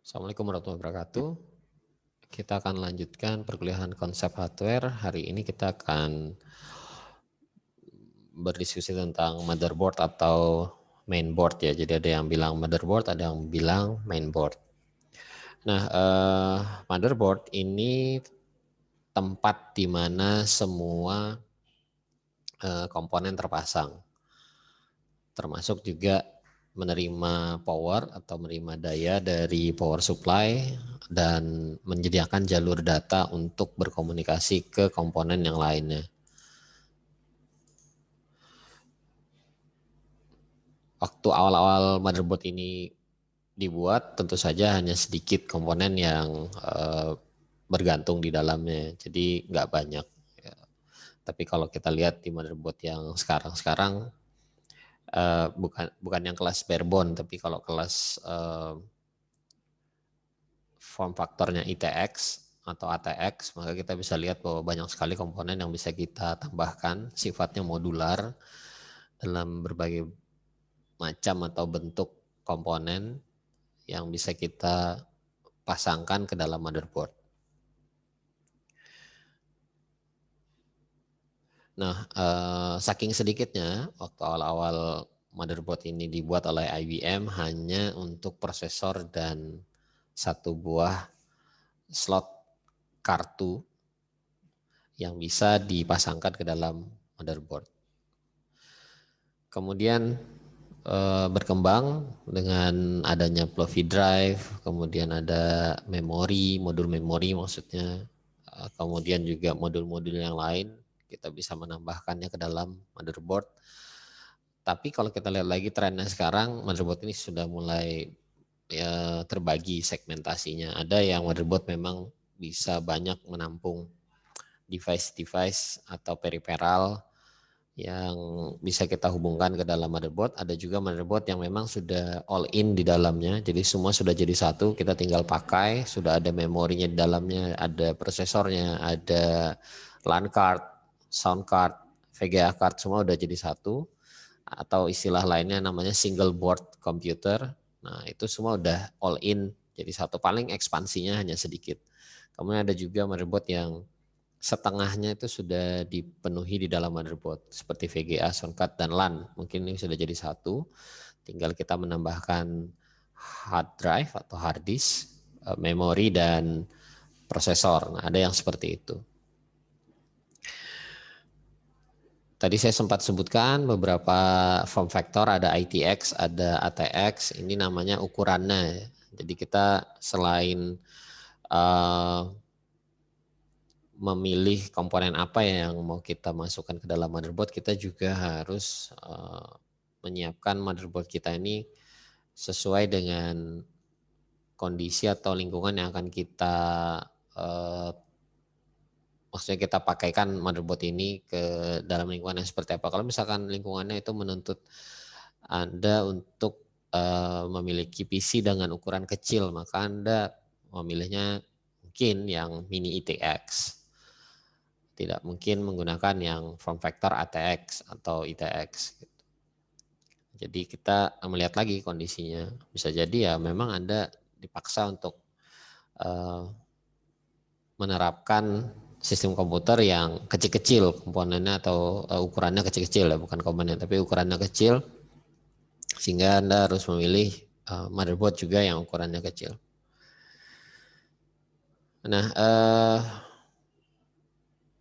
Assalamualaikum warahmatullahi wabarakatuh. Kita akan lanjutkan perkuliahan konsep hardware. Hari ini kita akan berdiskusi tentang motherboard atau mainboard ya. Jadi ada yang bilang motherboard, ada yang bilang mainboard. Nah, motherboard ini tempat di mana semua komponen terpasang, termasuk juga menerima power atau menerima daya dari power supply dan menyediakan jalur data untuk berkomunikasi ke komponen yang lainnya. Waktu awal-awal motherboard ini dibuat, tentu saja hanya sedikit komponen yang bergantung di dalamnya, jadi nggak banyak. Tapi kalau kita lihat di motherboard yang sekarang bukan yang kelas barebone, tapi kalau kelas form faktornya ITX atau ATX, maka kita bisa lihat bahwa banyak sekali komponen yang bisa kita tambahkan, sifatnya modular dalam berbagai macam atau bentuk komponen yang bisa kita pasangkan ke dalam motherboard. Nah, saking sedikitnya waktu awal-awal motherboard ini dibuat oleh IBM hanya untuk prosesor dan satu buah slot kartu yang bisa dipasangkan ke dalam motherboard. Kemudian berkembang dengan adanya floppy drive, kemudian ada memori, modul memori maksudnya, kemudian juga modul-modul yang lain kita bisa menambahkannya ke dalam motherboard. Tapi kalau kita lihat lagi trennya sekarang, motherboard ini sudah mulai terbagi segmentasinya. Ada yang motherboard memang bisa banyak menampung device-device atau periferal yang bisa kita hubungkan ke dalam motherboard. Ada juga motherboard yang memang sudah all in di dalamnya, jadi semua sudah jadi satu, kita tinggal pakai, sudah ada memorinya di dalamnya, ada prosesornya, ada LAN card, sound card, VGA card, semua udah jadi satu, atau istilah lainnya namanya single board computer. Nah, itu semua udah all in jadi satu, paling ekspansinya hanya sedikit. Kemudian ada juga motherboard yang setengahnya itu sudah dipenuhi di dalam motherboard seperti VGA, soundcard, dan LAN. Mungkin ini sudah jadi satu, tinggal kita menambahkan hard drive atau hard disk, memori, dan prosesor. Nah, ada yang seperti itu. Tadi saya sempat sebutkan beberapa form factor, ada ITX, ada ATX, ini namanya ukurannya. Jadi kita selain memilih komponen apa yang mau kita masukkan ke dalam motherboard, kita juga harus menyiapkan motherboard kita ini sesuai dengan kondisi atau lingkungan yang akan kita maksudnya kita pakaikan motherboard ini ke dalam lingkungan yang seperti apa. Kalau misalkan lingkungannya itu menuntut Anda untuk memiliki PC dengan ukuran kecil, maka Anda memilihnya mungkin yang mini ITX. Tidak mungkin menggunakan yang form factor ATX atau ITX. Jadi kita melihat lagi kondisinya. Bisa jadi ya memang Anda dipaksa untuk menerapkan sistem komputer yang kecil-kecil komponennya atau ukurannya kecil-kecil ya, bukan komponen tapi ukurannya kecil, sehingga Anda harus memilih motherboard juga yang ukurannya kecil. Nah,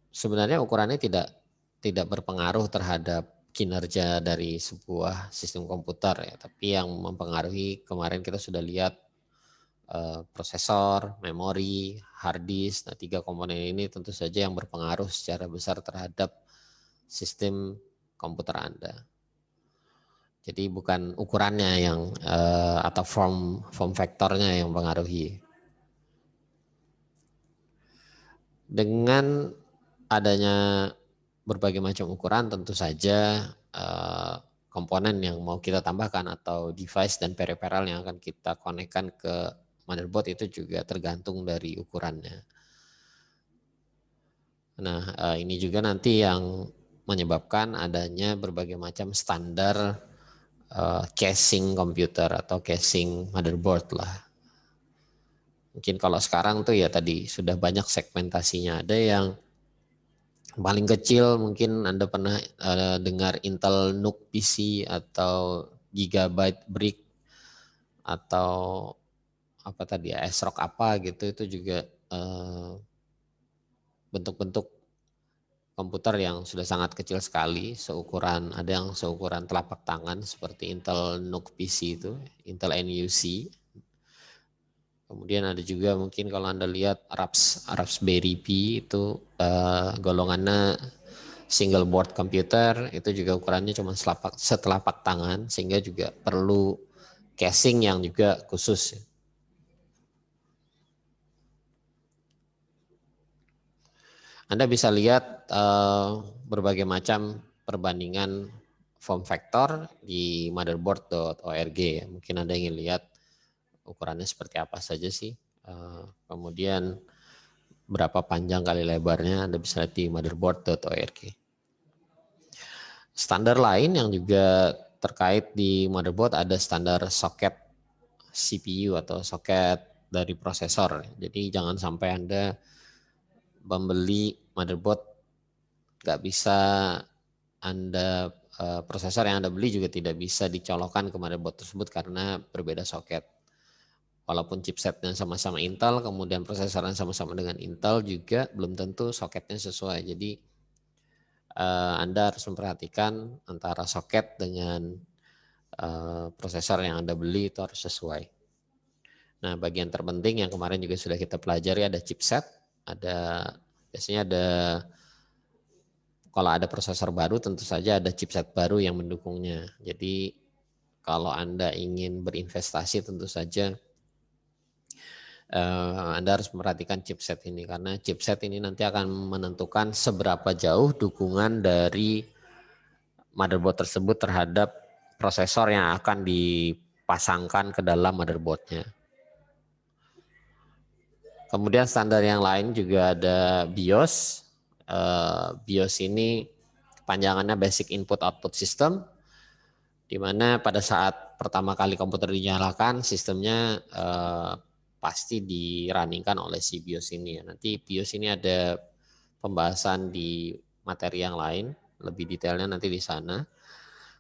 sebenarnya ukurannya tidak berpengaruh terhadap kinerja dari sebuah sistem komputer ya, tapi yang mempengaruhi kemarin kita sudah lihat prosesor, memori, hard disk. Nah, tiga komponen ini tentu saja yang berpengaruh secara besar terhadap sistem komputer Anda. Jadi bukan ukurannya yang atau form factornya yang mempengaruhi. Dengan adanya berbagai macam ukuran, tentu saja komponen yang mau kita tambahkan atau device dan peripheral yang akan kita konekkan ke motherboard itu juga tergantung dari ukurannya. Nah, ini juga nanti yang menyebabkan adanya berbagai macam standar casing komputer atau casing motherboard lah. Mungkin kalau sekarang tuh ya tadi sudah banyak segmentasinya. Ada yang paling kecil mungkin Anda pernah dengar Intel NUC PC atau Gigabyte Brick atau apa tadi ya, ASRock apa gitu, itu juga bentuk-bentuk komputer yang sudah sangat kecil sekali, seukuran, ada yang seukuran telapak tangan seperti Intel NUC PC itu, Intel NUC. Kemudian ada juga mungkin kalau Anda lihat Raspberry Pi itu golongannya single board computer, itu juga ukurannya cuma setelapak tangan, sehingga juga perlu casing yang juga khusus. Anda bisa lihat berbagai macam perbandingan form factor di motherboard.org ya. Mungkin Anda ingin lihat ukurannya seperti apa saja sih. Kemudian berapa panjang kali lebarnya, Anda bisa lihat di motherboard.org. Standar lain yang juga terkait di motherboard ada standar soket CPU atau soket dari prosesor. Jadi jangan sampai Anda membeli motherboard nggak bisa Anda prosesor yang Anda beli juga tidak bisa dicolokkan ke motherboard tersebut karena berbeda soket. Walaupun chipsetnya sama-sama Intel, kemudian prosesornya sama-sama dengan Intel juga belum tentu soketnya sesuai. Jadi Anda harus memperhatikan antara soket dengan prosesor yang Anda beli itu harus sesuai. Nah, bagian terpenting yang kemarin juga sudah kita pelajari ada chipset, biasanya ada, kalau ada prosesor baru tentu saja ada chipset baru yang mendukungnya. Jadi kalau Anda ingin berinvestasi tentu saja Anda harus memperhatikan chipset ini, karena chipset ini nanti akan menentukan seberapa jauh dukungan dari motherboard tersebut terhadap prosesor yang akan dipasangkan ke dalam motherboardnya. Kemudian standar yang lain juga ada BIOS. BIOS ini panjangannya Basic Input Output System, di mana pada saat pertama kali komputer dinyalakan sistemnya pasti dirunningkan oleh si BIOS ini. Nanti BIOS ini ada pembahasan di materi yang lain, lebih detailnya nanti di sana.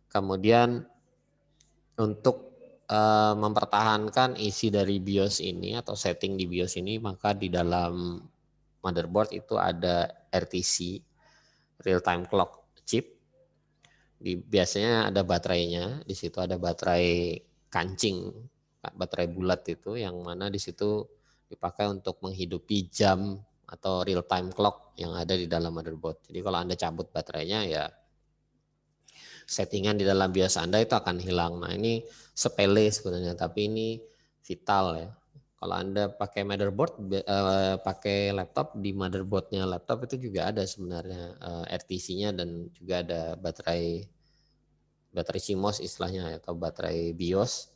Kemudian untuk mempertahankan isi dari BIOS ini atau setting di BIOS ini, maka di dalam motherboard itu ada RTC, real time clock chip. Biasanya ada baterainya, di situ ada baterai kancing, baterai bulat itu, yang mana di situ dipakai untuk menghidupi jam atau real time clock yang ada di dalam motherboard. Jadi kalau Anda cabut baterainya ya settingan di dalam BIOS Anda itu akan hilang. Nah, ini sepele sebenarnya, tapi ini vital ya. Kalau Anda pakai motherboard, pakai laptop, di motherboardnya laptop itu juga ada sebenarnya RTC-nya dan juga ada baterai CMOS istilahnya atau baterai BIOS,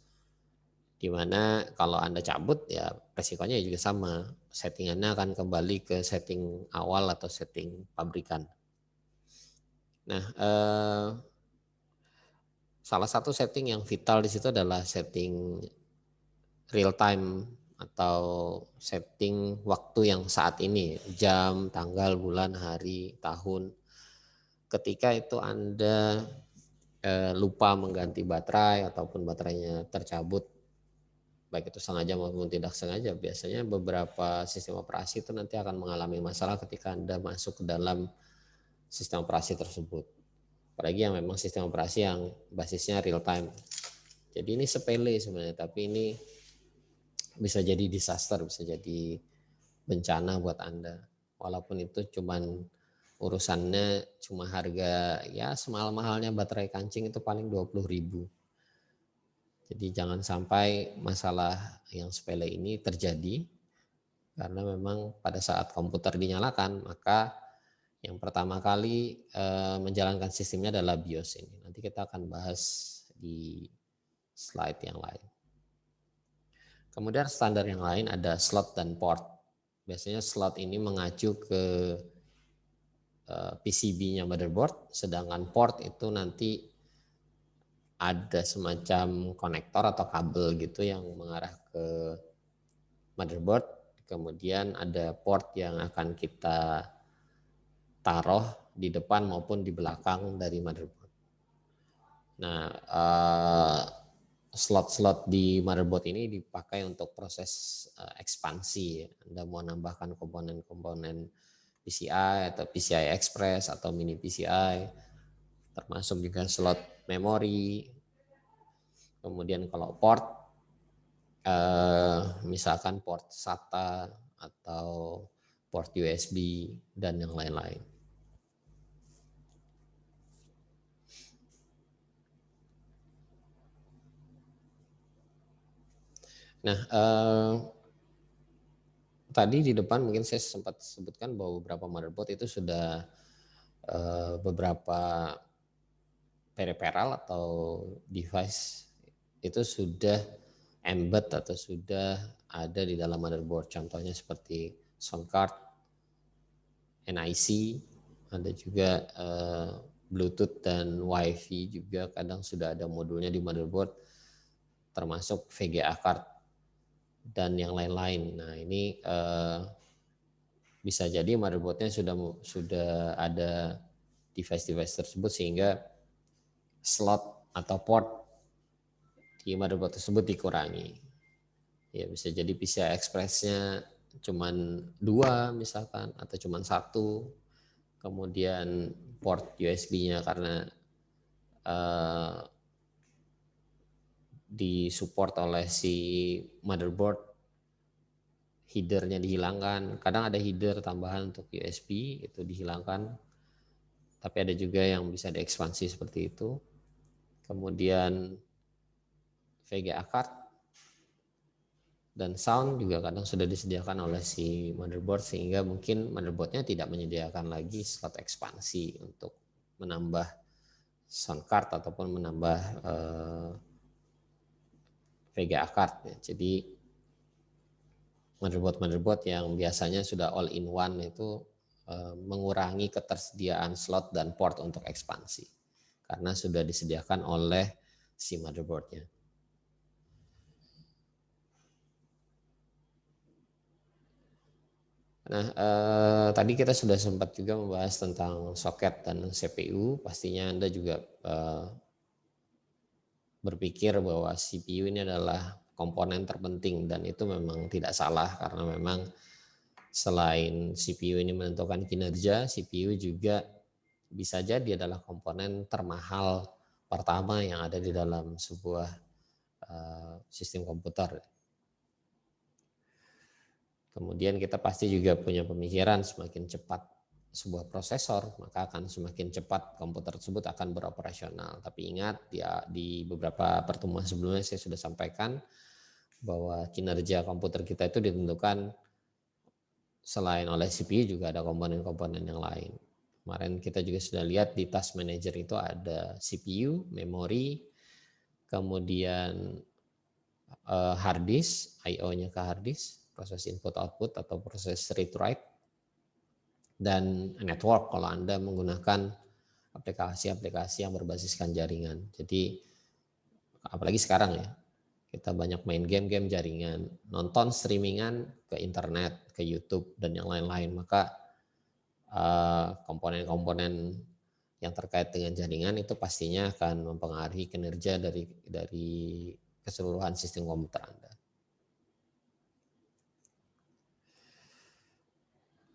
di mana kalau Anda cabut ya resikonya juga sama. Settingannya akan kembali ke setting awal atau setting pabrikan. Nah, salah satu setting yang vital di situ adalah setting real time atau setting waktu yang saat ini, jam, tanggal, bulan, hari, tahun. Ketika itu Anda lupa mengganti baterai ataupun baterainya tercabut, baik itu sengaja maupun tidak sengaja, biasanya beberapa sistem operasi itu nanti akan mengalami masalah ketika Anda masuk ke dalam sistem operasi tersebut. Apalagi yang memang sistem operasi yang basisnya real time. Jadi ini sepele sebenarnya, tapi ini bisa jadi disaster, bisa jadi bencana buat Anda. Walaupun itu cuman urusannya cuma harga ya semahal-mahalnya baterai kancing itu paling 20.000. Jadi jangan sampai masalah yang sepele ini terjadi, karena memang pada saat komputer dinyalakan maka yang pertama kali menjalankan sistemnya adalah BIOS ini. Nanti kita akan bahas di slide yang lain. Kemudian standar yang lain ada slot dan port. Biasanya slot ini mengacu ke PCB-nya motherboard, sedangkan port itu nanti ada semacam konektor atau kabel gitu yang mengarah ke motherboard. kemudian ada port yang akan kita taruh di depan maupun di belakang dari motherboard. Nah, slot-slot di motherboard ini dipakai untuk proses ekspansi. Anda mau nambahkan komponen-komponen PCI atau PCI Express atau mini PCI, termasuk juga slot memori. Kemudian kalau port, misalkan port SATA atau port USB dan yang lain-lain. Nah, tadi di depan mungkin saya sempat sebutkan bahwa beberapa motherboard itu sudah beberapa peripheral atau device itu sudah embed atau sudah ada di dalam motherboard. Contohnya seperti sound card, NIC, ada juga Bluetooth dan Wi-Fi juga kadang sudah ada modulnya di motherboard, termasuk VGA card dan yang lain-lain. Nah ini bisa jadi motherboardnya sudah ada device-device tersebut sehingga slot atau port di motherboard tersebut dikurangi. Ya bisa jadi PCI Express-nya cuman 2 misalkan atau cuman 1. Kemudian port USB-nya karena disupport oleh si motherboard, header-nya dihilangkan. Kadang ada header tambahan untuk USB itu dihilangkan. Tapi ada juga yang bisa diekspansi seperti itu. Kemudian VGA card dan sound juga kadang sudah disediakan oleh si motherboard sehingga mungkin motherboardnya tidak menyediakan lagi slot ekspansi untuk menambah sound card ataupun menambah VGA card. Jadi motherboard yang biasanya sudah all in one itu mengurangi ketersediaan slot dan port untuk ekspansi karena sudah disediakan oleh si motherboardnya. Nah, tadi kita sudah sempat juga membahas tentang soket dan CPU. Pastinya Anda juga berpikir bahwa CPU ini adalah komponen terpenting dan itu memang tidak salah karena memang selain CPU ini menentukan kinerja, CPU juga bisa jadi adalah komponen termahal pertama yang ada di dalam sebuah sistem komputer. Kemudian kita pasti juga punya pemikiran semakin cepat sebuah prosesor, maka akan semakin cepat komputer tersebut akan beroperasional. Tapi ingat, di beberapa pertemuan sebelumnya saya sudah sampaikan bahwa kinerja komputer kita itu ditentukan selain oleh CPU juga ada komponen-komponen yang lain. Kemarin kita juga sudah lihat di task manager itu ada CPU, memori, kemudian hard disk, I/O-nya ke hard disk, proses input output atau proses read write, dan network kalau Anda menggunakan aplikasi-aplikasi yang berbasiskan jaringan. Jadi apalagi sekarang ya, kita banyak main game-game jaringan, nonton streamingan ke internet, ke YouTube dan yang lain-lain, maka komponen-komponen yang terkait dengan jaringan itu pastinya akan mempengaruhi kinerja dari keseluruhan sistem komputer Anda.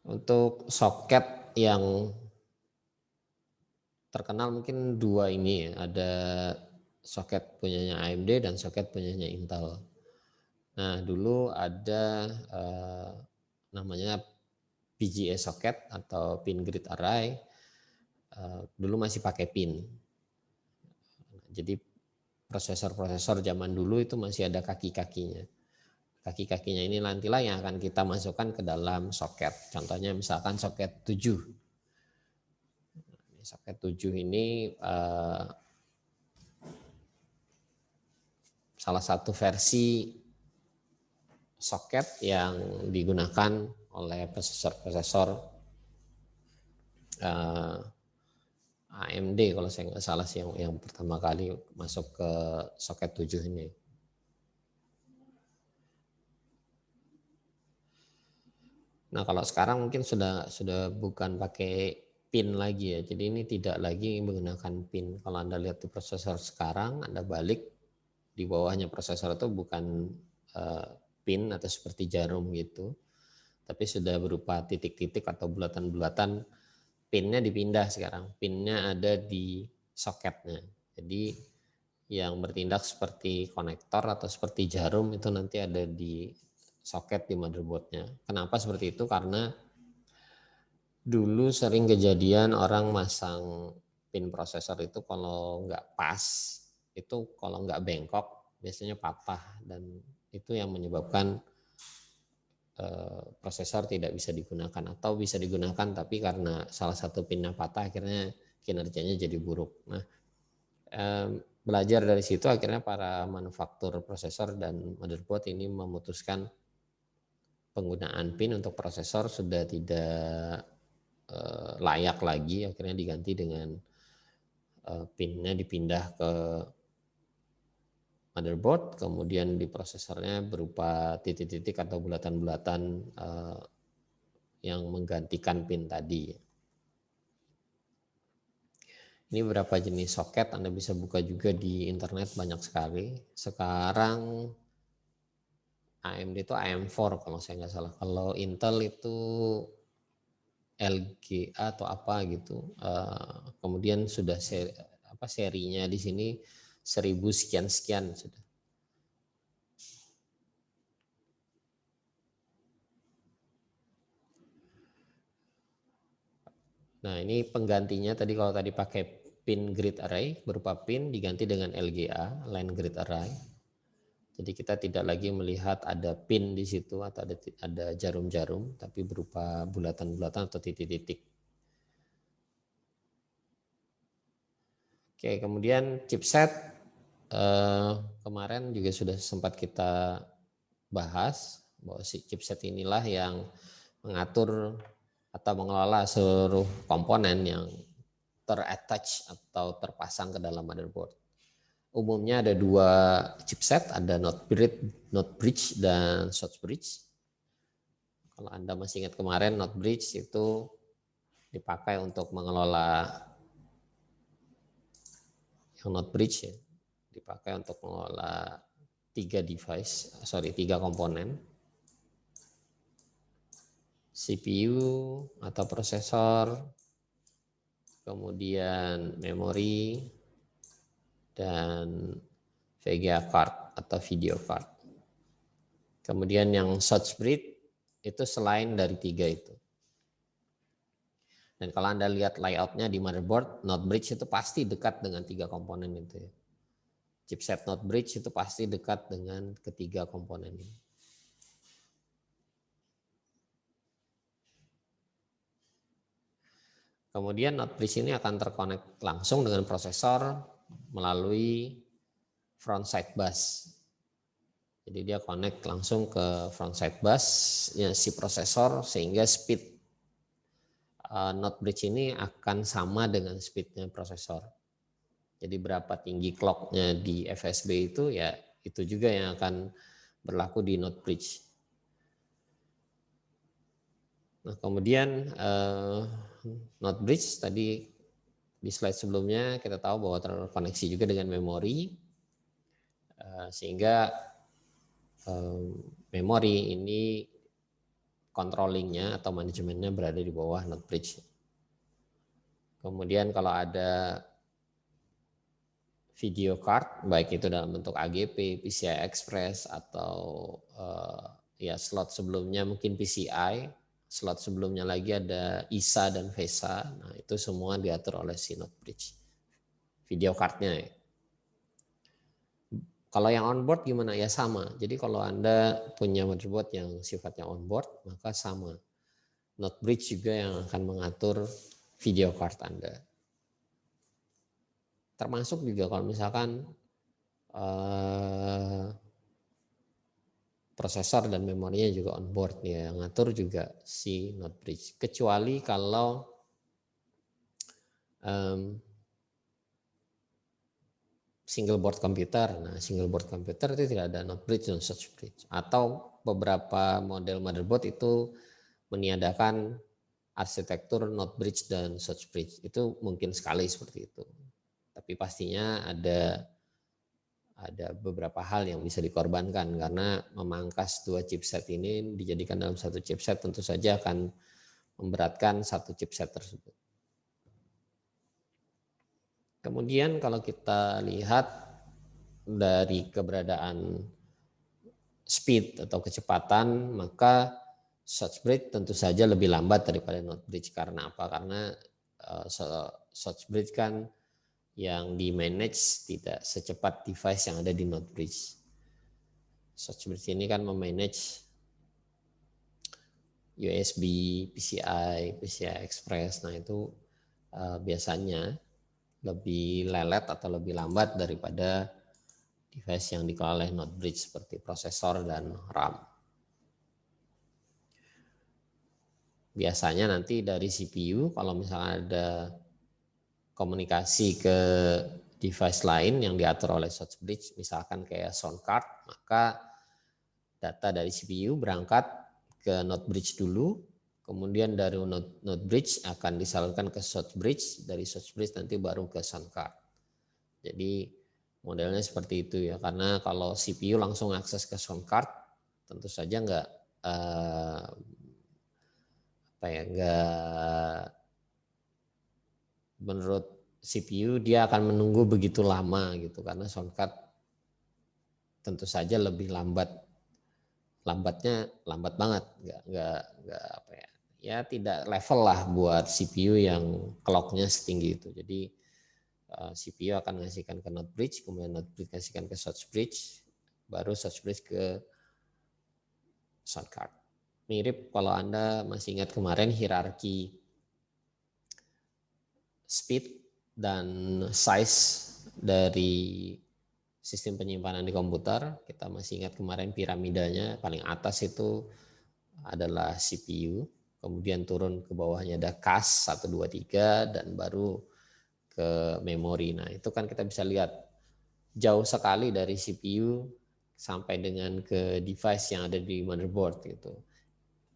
Untuk soket yang terkenal mungkin 2 ini ya, ada soket punyanya AMD dan soket punyanya Intel. Nah dulu ada namanya PGA socket atau pin grid array, dulu masih pakai pin. Jadi prosesor-prosesor zaman dulu itu masih ada kaki-kakinya. Kaki-kakinya ini nantilah yang akan kita masukkan ke dalam soket. Contohnya misalkan soket 7. Soket 7 ini salah satu versi soket yang digunakan oleh prosesor-prosesor AMD kalau saya nggak salah sih yang pertama kali masuk ke soket 7 ini. Nah, kalau sekarang mungkin sudah bukan pakai pin lagi ya. Jadi ini tidak lagi menggunakan pin. Kalau Anda lihat di prosesor sekarang, Anda balik di bawahnya prosesor itu bukan pin atau seperti jarum gitu, tapi sudah berupa titik-titik atau bulatan-bulatan. Pinnya dipindah sekarang. Pinnya ada di soketnya. Jadi yang bertindak seperti konektor atau seperti jarum itu nanti ada di soket di motherboardnya. Kenapa seperti itu? Karena dulu sering kejadian orang masang pin prosesor itu kalau nggak pas, itu kalau nggak bengkok biasanya patah, dan itu yang menyebabkan prosesor tidak bisa digunakan, atau bisa digunakan tapi karena salah satu pinnya patah akhirnya kinerjanya jadi buruk. Nah, belajar dari situ akhirnya para manufaktur prosesor dan motherboard ini memutuskan penggunaan pin untuk prosesor sudah tidak layak lagi, akhirnya diganti dengan pinnya dipindah ke motherboard, kemudian di prosesornya berupa titik-titik atau bulatan-bulatan yang menggantikan pin tadi. Ini beberapa jenis soket, Anda bisa buka juga di internet, banyak sekali. Sekarang AMD itu AM4 kalau saya nggak salah. Kalau Intel itu LGA atau apa gitu. Kemudian sudah serinya di sini 1000 sekian sudah. Nah, ini penggantinya tadi, kalau tadi pakai pin grid array berupa pin diganti dengan LGA, line grid array. Jadi kita tidak lagi melihat ada pin di situ atau ada jarum-jarum, tapi berupa bulatan-bulatan atau titik-titik. Oke, kemudian chipset kemarin juga sudah sempat kita bahas bahwa si chipset inilah yang mengatur atau mengelola seluruh komponen yang terattach atau terpasang ke dalam motherboard. Umumnya ada dua chipset, ada not bridge dan short bridge. Kalau Anda masih ingat kemarin, not bridge itu dipakai untuk mengelola, yang not bridge ya, dipakai untuk mengelola tiga komponen. CPU atau prosesor, kemudian memori, dan VGA card atau video card. Kemudian yang short bridge itu selain dari tiga itu. Dan kalau Anda lihat layoutnya di motherboard, not bridge itu pasti dekat dengan tiga komponen itu ya. Chipset not bridge itu pasti dekat dengan ketiga komponen ini. Kemudian not bridge ini akan terkonek langsung dengan prosesor melalui frontside bus. Jadi dia connect langsung ke frontside bus ya, si prosesor, sehingga speed not bridge ini akan sama dengan speednya prosesor. Jadi berapa tinggi clocknya di FSB itu ya itu juga yang akan berlaku di not bridge. Nah, kemudian not bridge tadi di slide sebelumnya kita tahu bahwa terkoneksi juga dengan memori, sehingga memori ini controllingnya atau manajemennya berada di bawah not bridge. Kemudian kalau ada video card, baik itu dalam bentuk AGP, PCI Express, atau ya slot sebelumnya mungkin PCI, slot sebelumnya lagi ada ISA dan VESA. Nah, itu semua diatur oleh si not bridge. Video cardnya ya. Kalau yang onboard gimana? Ya sama. Jadi kalau Anda punya motherboard yang sifatnya onboard, maka sama. Not bridge juga yang akan mengatur video card Anda. Termasuk juga kalau misalkan prosesor dan memorinya juga onboard ya, yang ngatur juga si not bridge. Kecuali kalau single board computer. Nah, single board computer itu tidak ada not bridge dan switch bridge. Atau beberapa model motherboard itu meniadakan arsitektur Node Bridge dan Source Bridge. Itu mungkin sekali seperti itu. Tapi pastinya ada beberapa hal yang bisa dikorbankan karena memangkas dua chipset ini dijadikan dalam satu chipset tentu saja akan memberatkan satu chipset tersebut. Kemudian kalau kita lihat dari keberadaan speed atau kecepatan, maka Source Bridge tentu saja lebih lambat daripada Node Bridge. Karena apa? Karena Source Bridge kan yang di manage tidak secepat device yang ada di Node Bridge. Source Bridge ini kan memanage USB, PCI Express. Nah itu biasanya lebih lelet atau lebih lambat daripada device yang dikelola oleh Node Bridge seperti prosesor dan RAM. Biasanya nanti dari CPU kalau misalnya ada komunikasi ke device lain yang diatur oleh Source Bridge, misalkan kayak sound card, maka data dari CPU berangkat ke Node Bridge dulu, kemudian dari Node Bridge akan disalurkan ke Source Bridge, dari Source Bridge nanti baru ke sound card. Jadi modelnya seperti itu ya, karena kalau CPU langsung akses ke sound card, tentu saja nggak menurut CPU dia akan menunggu begitu lama gitu, karena sound card tentu saja lebih lambatnya lambat banget, nggak apa ya tidak level lah buat CPU yang clocknya setinggi itu. Jadi CPU akan ngasihkan ke Node Bridge, kemudian Node Bridge ngasihkan ke Source Bridge, baru Source Bridge ke sound card. Mirip kalau Anda masih ingat kemarin hierarki speed dan size dari sistem penyimpanan di komputer. Kita masih ingat kemarin piramidanya, paling atas itu adalah CPU, kemudian turun ke bawahnya ada cache 1, 2, 3, dan baru ke memori. Nah itu kan kita bisa lihat jauh sekali dari CPU sampai dengan ke device yang ada di motherboard gitu.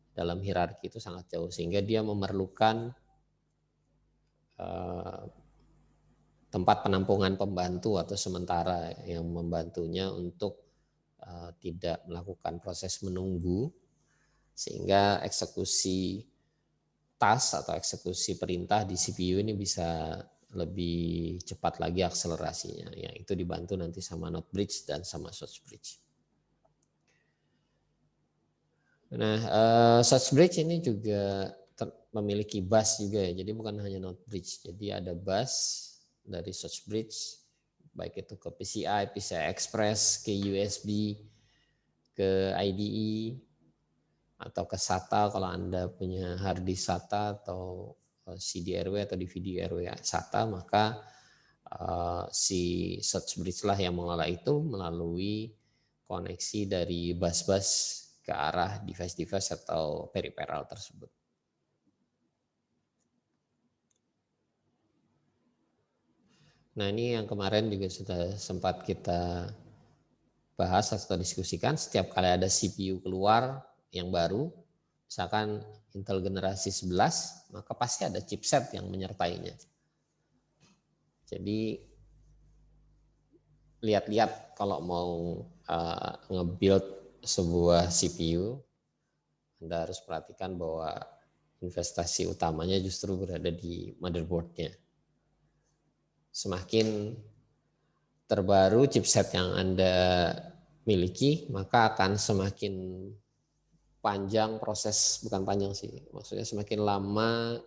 Dalam hierarki itu sangat jauh, sehingga dia memerlukan tempat penampungan pembantu atau sementara yang membantunya untuk tidak melakukan proses menunggu, sehingga eksekusi task atau eksekusi perintah di CPU ini bisa lebih cepat lagi akselerasinya. Ya, itu dibantu nanti sama Node Bridge dan sama Source Bridge. Nah, Source Bridge ini juga memiliki bus juga ya. Jadi bukan hanya Node Bridge. Jadi ada bus dari Source Bridge, baik itu ke PCI Express, ke USB, ke IDE, atau ke SATA kalau Anda punya hard disk SATA atau CD-RW atau DVD-RW SATA, maka si Source Bridge lah yang mengelola itu melalui koneksi dari bus-bus ke arah device-device atau peripheral tersebut. Nah ini yang kemarin juga sudah sempat kita bahas atau diskusikan, setiap kali ada CPU keluar yang baru, misalkan Intel generasi 11, maka pasti ada chipset yang menyertainya. Jadi lihat-lihat kalau mau nge-build sebuah CPU, Anda harus perhatikan bahwa investasi utamanya justru berada di motherboardnya. Semakin terbaru chipset yang Anda miliki, maka akan semakin panjang proses, bukan panjang sih, maksudnya semakin lama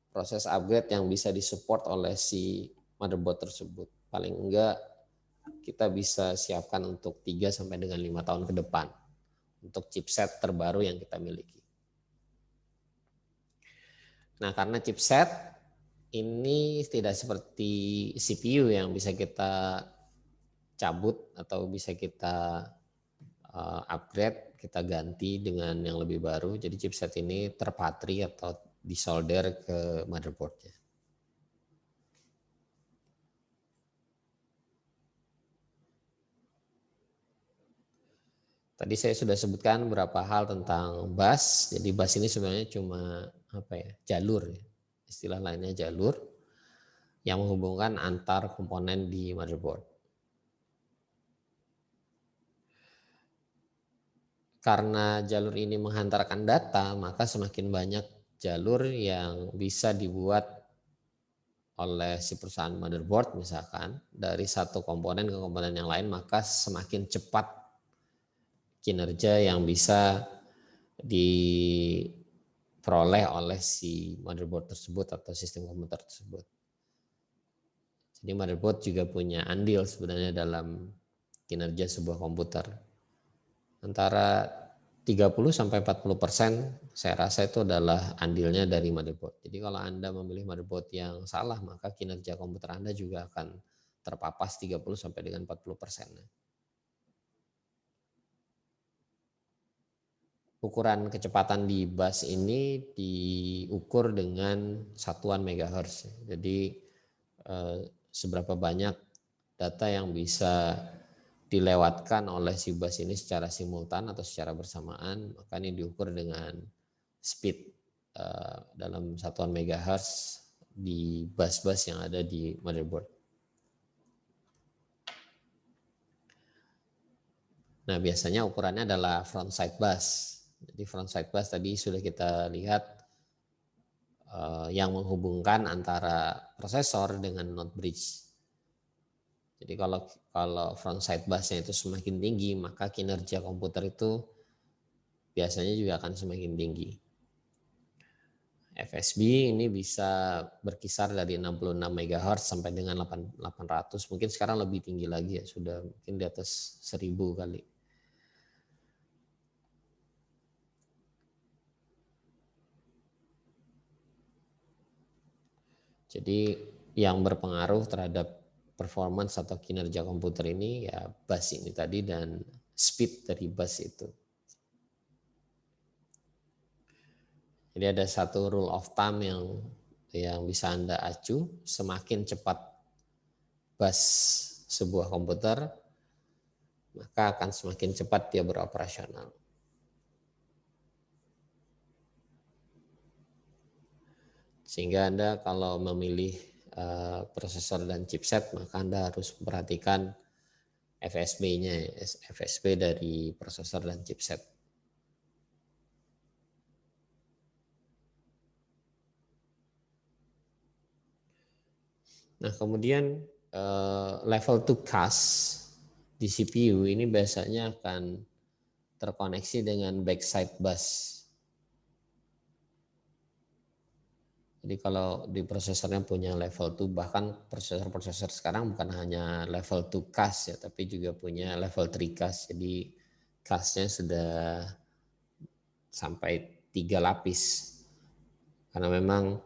proses upgrade yang bisa disupport oleh si motherboard tersebut. Paling enggak kita bisa siapkan untuk 3 sampai dengan 5 tahun ke depan untuk chipset terbaru yang kita miliki. Nah, karena chipset ini tidak seperti CPU yang bisa kita cabut atau bisa kita upgrade, kita ganti dengan yang lebih baru. Jadi chipset ini terpatri atau disolder ke motherboardnya. Tadi saya sudah sebutkan beberapa hal tentang bus. Jadi bus ini sebenarnya cuma jalur, istilah lainnya jalur yang menghubungkan antar komponen di motherboard. Karena jalur ini menghantarkan data, maka semakin banyak jalur yang bisa dibuat oleh si perusahaan motherboard misalkan dari satu komponen ke komponen yang lain, maka semakin cepat kinerja yang bisa diperoleh oleh si motherboard tersebut atau sistem komputer tersebut. Jadi motherboard juga punya andil sebenarnya dalam kinerja sebuah komputer. Antara 30-40% saya rasa itu adalah andilnya dari motherboard. Jadi kalau Anda memilih motherboard yang salah, maka kinerja komputer Anda juga akan terpapas 30-40%. Ukuran kecepatan di bus ini diukur dengan satuan megahertz. Jadi seberapa banyak data yang bisa dilewatkan oleh si bus ini secara simultan atau secara bersamaan, maka ini diukur dengan speed dalam satuan megahertz di bus-bus yang ada di motherboard. Nah, biasanya ukurannya adalah frontside bus. Jadi frontside bus tadi sudah kita lihat yang menghubungkan antara prosesor dengan node bridge. Jadi kalau frontside busnya itu semakin tinggi, maka kinerja komputer itu biasanya juga akan semakin tinggi. FSB ini bisa berkisar dari 66 MHz sampai dengan 800, mungkin sekarang lebih tinggi lagi ya, sudah mungkin di atas 1000 kali. Jadi yang berpengaruh terhadap performance atau kinerja komputer ini ya bus ini tadi dan speed dari bus itu. Jadi ada satu rule of thumb yang bisa Anda acu, semakin cepat bus sebuah komputer, maka akan semakin cepat dia beroperasional. Sehingga Anda kalau memilih prosesor dan chipset, maka Anda harus memperhatikan FSB-nya, FSB dari prosesor dan chipset. Nah, kemudian level 2 cache di CPU ini biasanya akan terkoneksi dengan backside bus. Jadi kalau di prosesornya punya level 2, bahkan prosesor-prosesor sekarang bukan hanya level 2 cache ya, tapi juga punya level 3 cache. Jadi cache-nya sudah sampai 3 lapis. Karena memang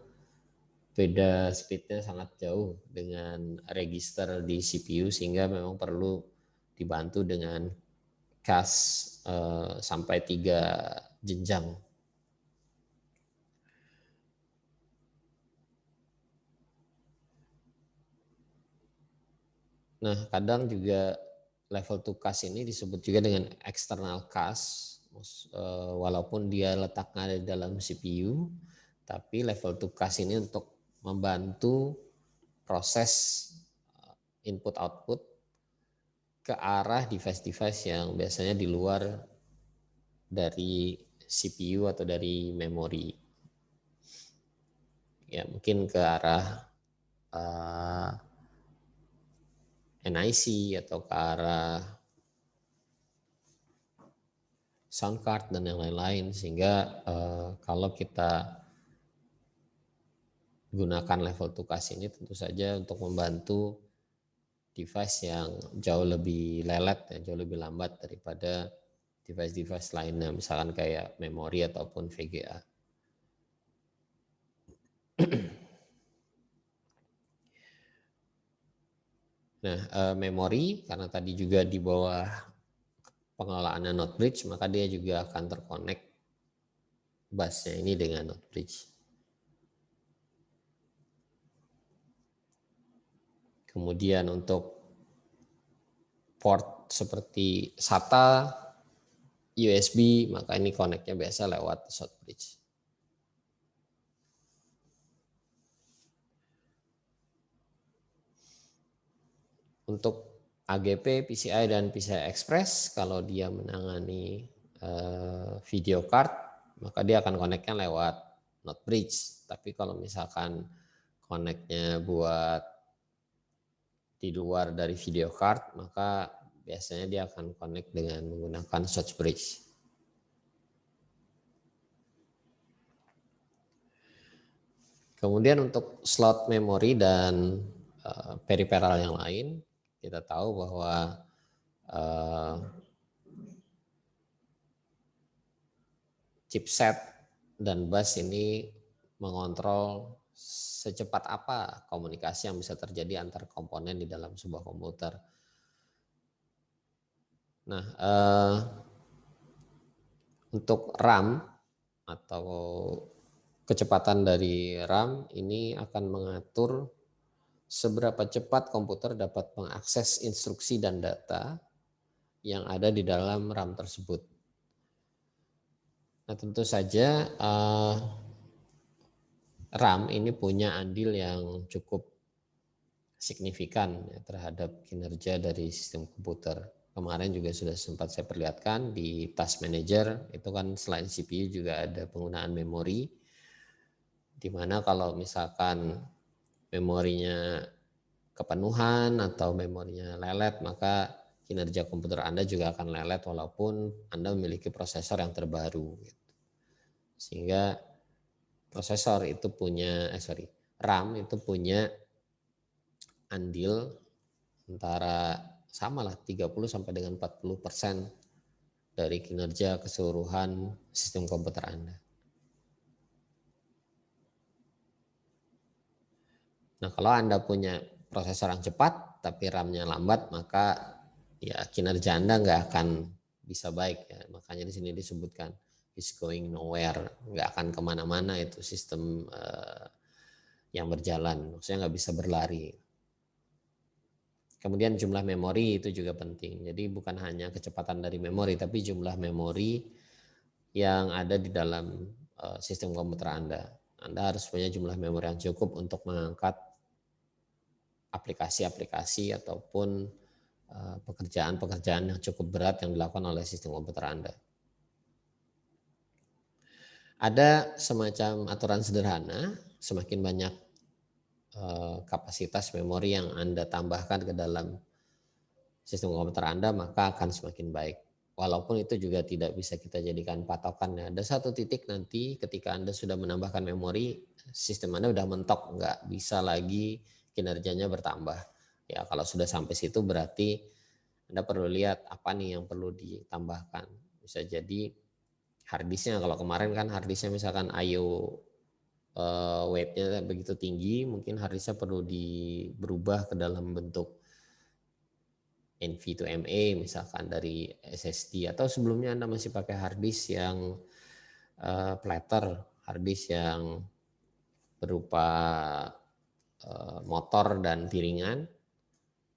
beda speednya sangat jauh dengan register di CPU, sehingga memang perlu dibantu dengan cache sampai 3 jenjang. Nah, kadang juga level 2 cache ini disebut juga dengan external cache, walaupun dia letaknya ada di dalam CPU, tapi level 2 cache ini untuk membantu proses input output ke arah device-device yang biasanya di luar dari CPU atau dari memori. Ya, mungkin ke arah NIC atau ke arah sound card dan yang lain-lain, sehingga kalau kita gunakan level 2 cache ini tentu saja untuk membantu device yang jauh lebih lelet, jauh lebih lambat daripada device-device lainnya, misalkan kayak memori ataupun VGA. Nah, memori karena tadi juga di bawah pengelolaannya node bridge, maka dia juga akan terkonek busnya ini dengan node bridge. Kemudian untuk port seperti SATA USB, maka ini connect-nya biasa lewat short bridge. Untuk AGP, PCI, dan PCI Express, kalau dia menangani video card, maka dia akan connect-nya lewat not bridge. Tapi kalau misalkan connect-nya buat di luar dari video card, maka biasanya dia akan connect dengan menggunakan short bridge. Kemudian untuk slot memori dan periferal yang lain, kita tahu bahwa chipset dan bus ini mengontrol secepat apa komunikasi yang bisa terjadi antar komponen di dalam sebuah komputer. Nah, untuk RAM atau kecepatan dari RAM ini akan mengatur seberapa cepat komputer dapat mengakses instruksi dan data yang ada di dalam RAM tersebut. Nah, tentu saja RAM ini punya andil yang cukup signifikan ya, terhadap kinerja dari sistem komputer. Kemarin juga sudah sempat saya perlihatkan di Task Manager, itu kan selain CPU juga ada penggunaan memori, di mana kalau misalkan memorinya kepenuhan atau memorinya lelet, maka kinerja komputer Anda juga akan lelet walaupun Anda memiliki prosesor yang terbaru. Sehingga prosesor itu punya, RAM itu punya andil antara samalah 30 sampai dengan 40% dari kinerja keseluruhan sistem komputer Anda. Nah, kalau Anda punya prosesor yang cepat tapi RAM-nya lambat, maka ya kinerja Anda nggak akan bisa baik ya. Makanya di sini disebutkan is going nowhere, nggak akan kemana-mana itu sistem yang berjalan, maksudnya nggak bisa berlari. Kemudian jumlah memori itu juga penting. Jadi bukan hanya kecepatan dari memori, tapi jumlah memori yang ada di dalam sistem komputer Anda. Anda harus punya jumlah memori yang cukup untuk mengangkat aplikasi-aplikasi ataupun pekerjaan-pekerjaan yang cukup berat yang dilakukan oleh sistem komputer Anda. Ada semacam aturan sederhana, semakin banyak kapasitas memori yang Anda tambahkan ke dalam sistem komputer Anda, maka akan semakin baik. Walaupun itu juga tidak bisa kita jadikan patokan. Ada satu titik nanti ketika Anda sudah menambahkan memori, sistem Anda udah mentok, nggak bisa lagi kinerjanya bertambah. Ya, kalau sudah sampai situ berarti Anda perlu lihat apa nih yang perlu ditambahkan. Bisa jadi harddisknya, kalau kemarin kan harddisknya misalkan IO weight-nya begitu tinggi, mungkin harddisknya perlu berubah ke dalam bentuk NVMe misalkan dari SSD, atau sebelumnya Anda masih pakai harddisk yang platter, harddisk yang berupa motor dan piringan.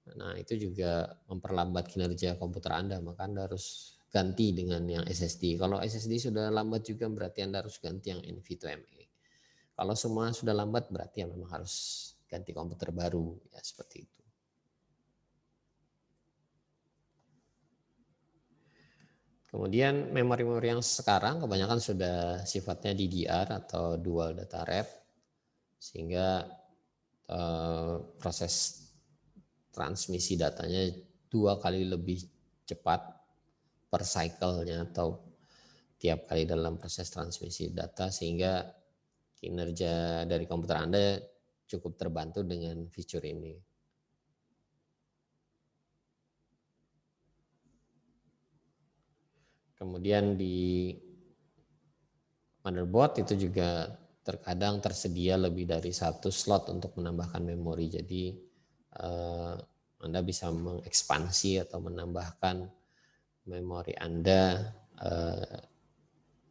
Nah, itu juga memperlambat kinerja komputer Anda, maka Anda harus ganti dengan yang SSD. Kalau SSD sudah lambat juga berarti Anda harus ganti yang NVMe. Kalau semua sudah lambat berarti ya memang harus ganti komputer baru, ya seperti itu. Kemudian memori-memori yang sekarang kebanyakan sudah sifatnya DDR atau dual data rate, sehingga proses transmisi datanya 2 kali lebih cepat per cycle-nya atau tiap kali dalam proses transmisi data, sehingga kinerja dari komputer Anda cukup terbantu dengan fitur ini. Kemudian di motherboard itu juga terkadang tersedia lebih dari satu slot untuk menambahkan memori. Jadi Anda bisa mengekspansi atau menambahkan memori Anda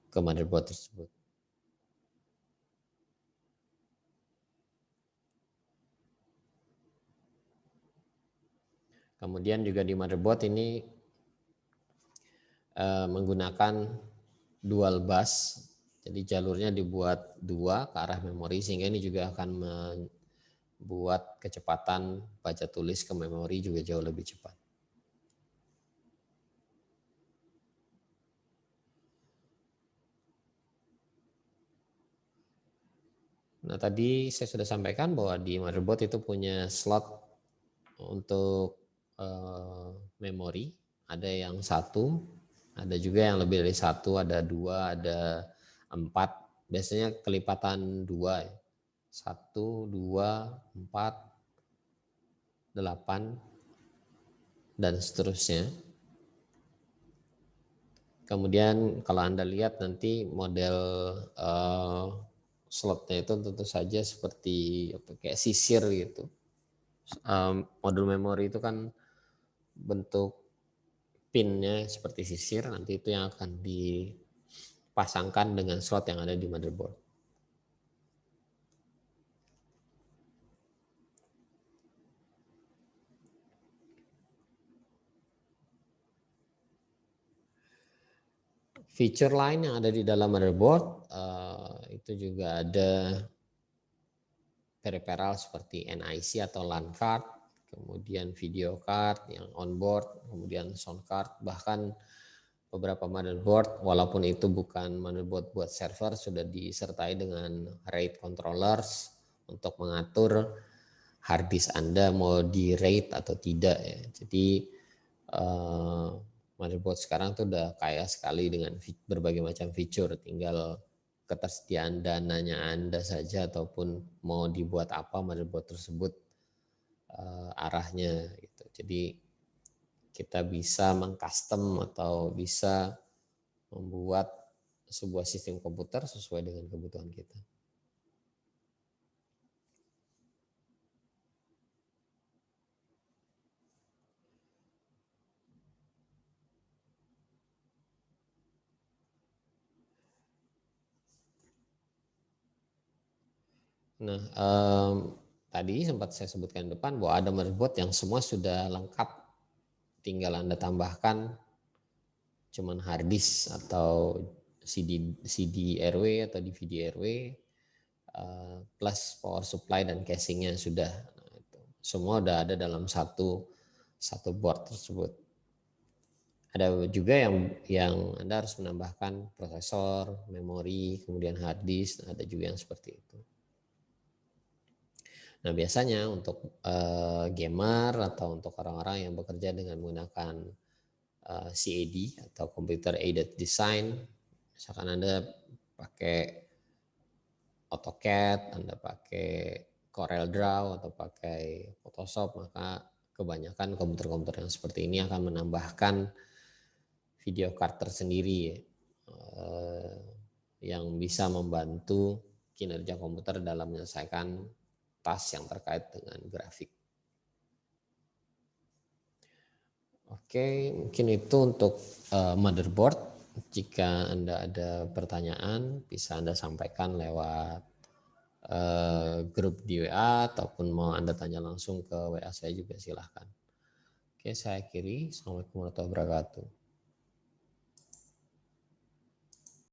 ke motherboard tersebut. Kemudian juga di motherboard ini menggunakan dual bus. Jadi jalurnya dibuat dua ke arah memori, sehingga ini juga akan membuat kecepatan baca tulis ke memori juga jauh lebih cepat. Nah, tadi saya sudah sampaikan bahwa di motherboard itu punya slot untuk memori. Ada yang satu, ada juga yang lebih dari satu, ada dua, ada 4. Biasanya kelipatan 2. 1, 2, 4, 8, dan seterusnya. Kemudian kalau Anda lihat nanti model slotnya itu tentu saja seperti kayak sisir gitu. Modul memori itu kan bentuk pinnya seperti sisir, nanti itu yang akan dipasangkan dengan slot yang ada di motherboard. Feature lain yang ada di dalam motherboard itu juga ada peripheral seperti NIC atau LAN card, kemudian video card yang onboard, kemudian sound card, bahkan beberapa motherboard walaupun itu bukan motherboard buat server sudah disertai dengan RAID controllers untuk mengatur hard disk Anda mau di RAID atau tidak ya. Jadi motherboard sekarang tuh udah kaya sekali dengan berbagai macam fitur, tinggal ketersediaan dananya Anda saja ataupun mau dibuat apa motherboard tersebut arahnya gitu. Jadi kita bisa mengcustom atau bisa membuat sebuah sistem komputer sesuai dengan kebutuhan kita. Nah, tadi sempat saya sebutkan di depan bahwa ada motherboard yang semua sudah lengkap, tinggal Anda tambahkan cuman hard disk atau CD RW atau DVD RW plus power supply dan casingnya sudah. Nah, itu. Semua udah ada dalam satu board tersebut. Ada juga yang Anda harus menambahkan prosesor, memori, kemudian hard disk, ada juga yang seperti itu. Nah, biasanya untuk gamer atau untuk orang-orang yang bekerja dengan menggunakan CAD atau Computer Aided Design, misalkan Anda pakai AutoCAD, Anda pakai CorelDRAW atau pakai Photoshop, maka kebanyakan komputer-komputer yang seperti ini akan menambahkan video card tersendiri yang bisa membantu kinerja komputer dalam menyelesaikan task yang terkait dengan grafik. Oke, mungkin itu untuk motherboard. Jika Anda ada pertanyaan, bisa Anda sampaikan lewat grup di WA ataupun mau Anda tanya langsung ke WA saya juga silahkan. Oke, saya akhiri. Assalamualaikum warahmatullahi wabarakatuh.